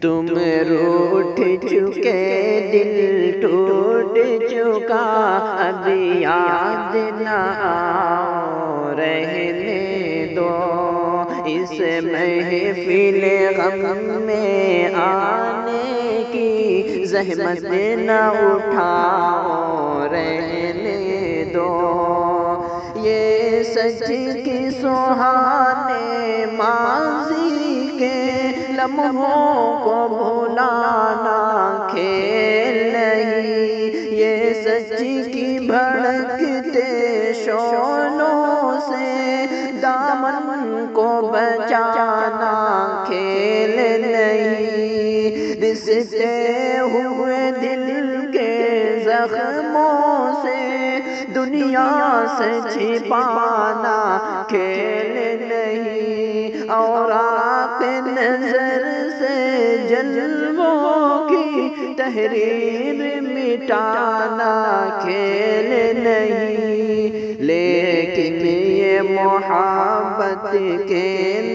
تم روٹھ چکے دل ٹوٹ چکا، اب یاد نہ آؤ رہنے دو، اس محفل غم میں آنے کی زحمت نہ اٹھاؤ رہنے دو، یہ سچ کی سہانے ماضی کے لمحوں کو بھلانا کھیل نہیں، یہ سچ کی بھڑکتے شعلوں سے دامن کو بچانا کھیل نہیں، رستے ہوئے دل کے زخموں سے دنیا سے چھپانا کھیل نہیں، اور آپ نظر سے جلووں کی تحریر مٹانا کھیل نہیں، لیکن یہ محبت کے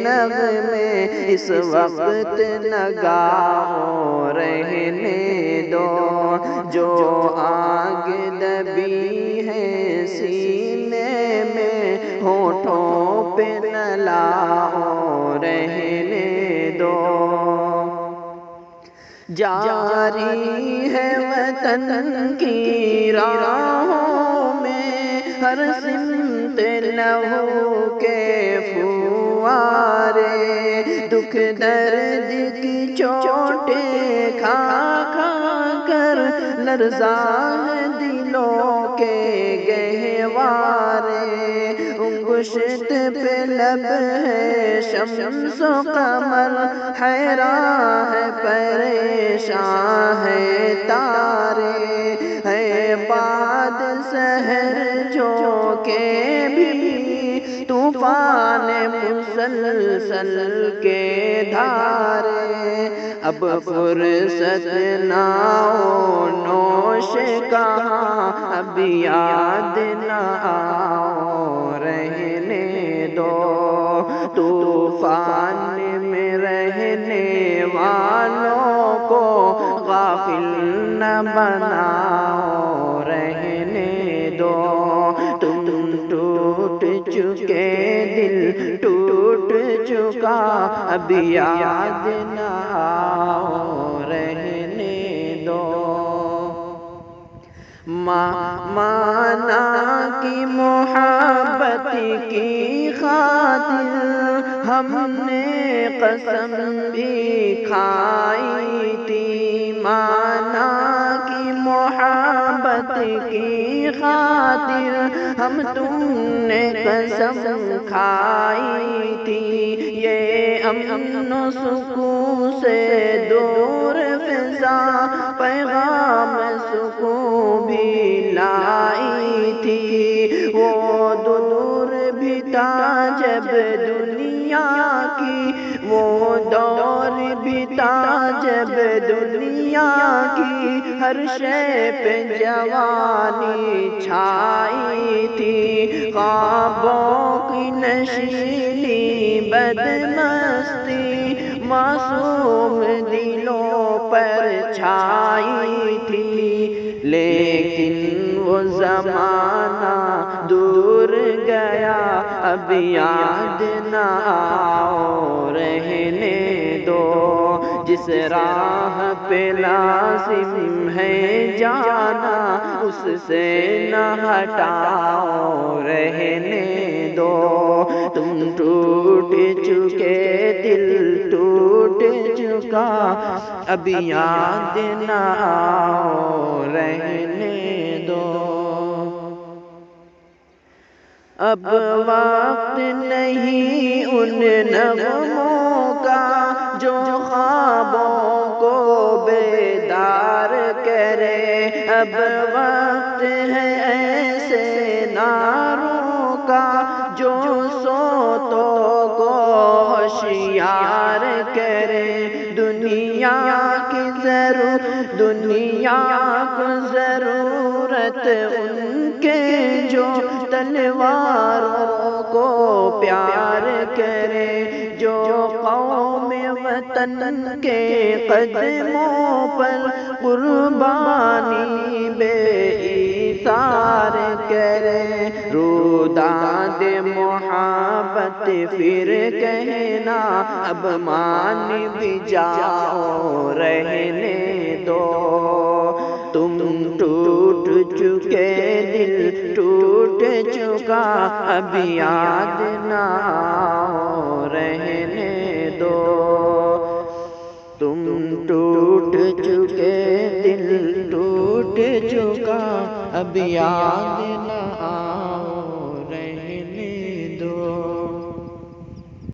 نغمے اس وقت نہ گاؤ رہنے دو، جو آگ دبی ہے سینے میں ہونٹوں پہ نہ لاؤ رہنے دو، جاری ہے وطن کی راہوں میں ہر سمت لہو کے فوارے، دکھ درد کی چوٹیں کھا کھا کر لرزا ہے دلوں کے گہوارے، انگشت پہ لب ہے شمس و قمر، حیران ہے پریشان ہے تارے، ہے باد سحر جو کہ بھی طوفان مسلسل کے دھارے، اب فرصت نہ ہو نوش کہاں، اب یاد نہ آؤ رہنے دو، طوفان میں رہنے والوں کو غافل نہ بناؤ رہنے دو، تم ٹوٹ چکے دل ٹوٹ چکا، اب یاد نہ آؤ رہنے دو، مانا کی محبت کی خاطر ہم نے قسم بھی کھائی تھی، مانا کی محبت کی خاطر ہم تم نے قسم کھائی تھی، یہ امن و سکون سے دور فضا پیغام سکون بھی لائی تھی، وہ دور بھی تھا جب دنیا کی، وہ دور بھی تھا جب دنیا کی ہر شے پہ جوانی چھائی تھی، خوابوں کی نشیلی بدمستی معصوم دلوں پر چھائی تھی، لیکن وہ زمانہ دور گیا، اب یاد نہ آؤ رہنے دو، جس راہ پہ لازم ہے جانا اس سے نہ ہٹاؤ رہنے دو، تم ٹوٹ چکے دل ٹوٹ چکا، اب یاد نہ آؤ رہنے دو، اب وقت نہیں ان نغموں کا جو خوابوں کو بیدار کرے، اب وقت ہے ایسے ناروں کا جو سوتوں کو ہوشیار کرے، دنیا کو ضرورت ان کے جو تلواروں کو پیار کرے، جو قوم وطن وطن کے قدموں پر قربانی بے ایثار کرے، روداد محبت پھر کہنا اب مان بھی جاؤ رہنے دو، تم ٹوٹ چکے دل ٹوٹ چکا اب یاد نہ آؤ رہنے دو، تم ٹوٹ چکے دل ٹوٹ چکا اب یاد نہ